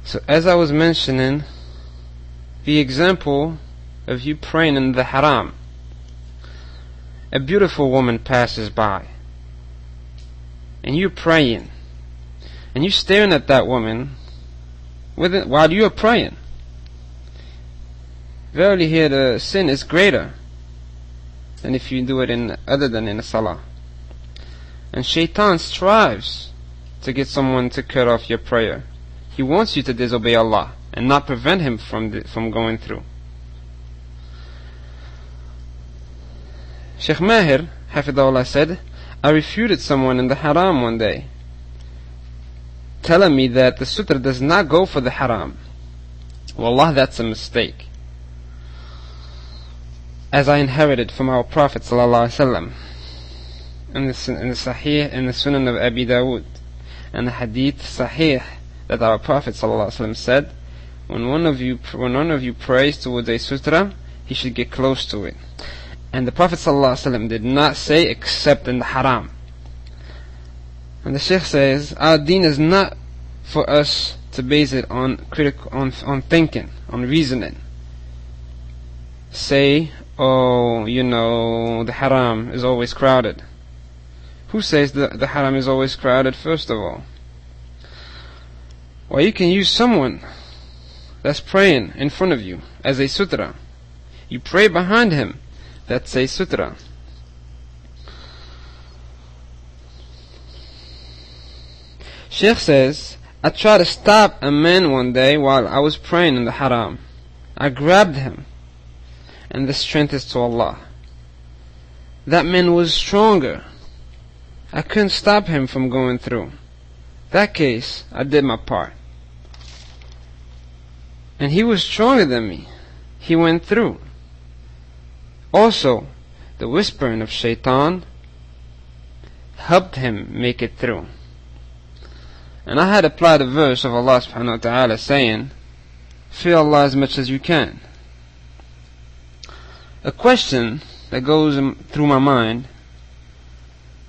So as I was mentioning, the example of you praying in the haram. A beautiful woman passes by, and you're praying, and you're staring at that woman while you're praying. Verily here the sin is greater than if you do it other than in a salah. And shaitan strives to get someone to cut off your prayer. He wants you to disobey Allah and not prevent him from going through. Sheikh Mahir, Hafidahullah, said, I refuted someone in the haram one day, telling me that the sutrah does not go for the haram. Wallah, that's a mistake, as I inherited from our Prophet ﷺ in the Sahih, in the Sunan of Abi Dawood, and the Hadith Sahih, that our Prophet ﷺ said, when one of you prays towards a sutrah, he should get close to it. And the Prophet ﷺ did not say except in the haram. And the Shaykh says, our deen is not for us to base it on thinking, on reasoning. Say, oh, the haram is always crowded. Who says the haram is always crowded, first of all? Well, you can use someone that's praying in front of you as a sutrah. You pray behind him, that's a sutrah. Sheikh says, I tried to stop a man one day while I was praying in the haram. I grabbed him, and the strength is to Allah. That man was stronger. I couldn't stop him from going through. That case, I did my part. And he was stronger than me. He went through. Also, the whispering of shaitan helped him make it through. And I had applied a verse of Allah subhanahu wa ta'ala saying, fear Allah as much as you can. A question that goes through my mind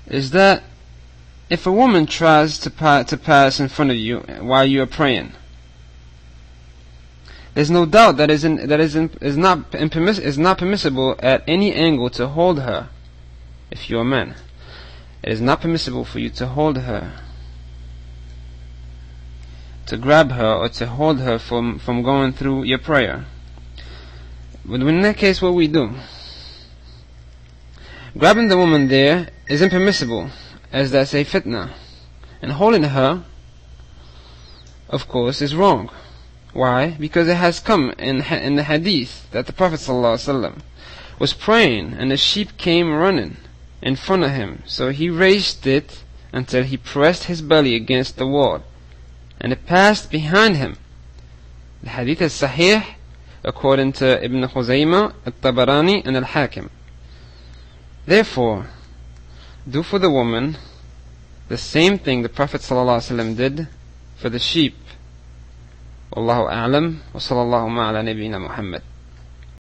is that if a woman tries to pass in front of you while you are praying, there's no doubt that is not permissible at any angle to hold her. If you are a man, it is not permissible for you to hold her, to grab her, or to hold her from going through your prayer. But in that case, what we do? Grabbing the woman there is impermissible, as that's a fitna, and holding her, of course, is wrong. Why? Because it has come in the hadith that the Prophet ﷺ was praying and a sheep came running in front of him, so he raised it until he pressed his belly against the wall, and it passed behind him. The hadith is sahih according to Ibn Khuzaymah, At-Tabarani, and Al-Hakim. Therefore, do for the woman the same thing the Prophet ﷺ did for the sheep. Wallahu a'lam, wa sallallahu ala nabiyyina Muhammad.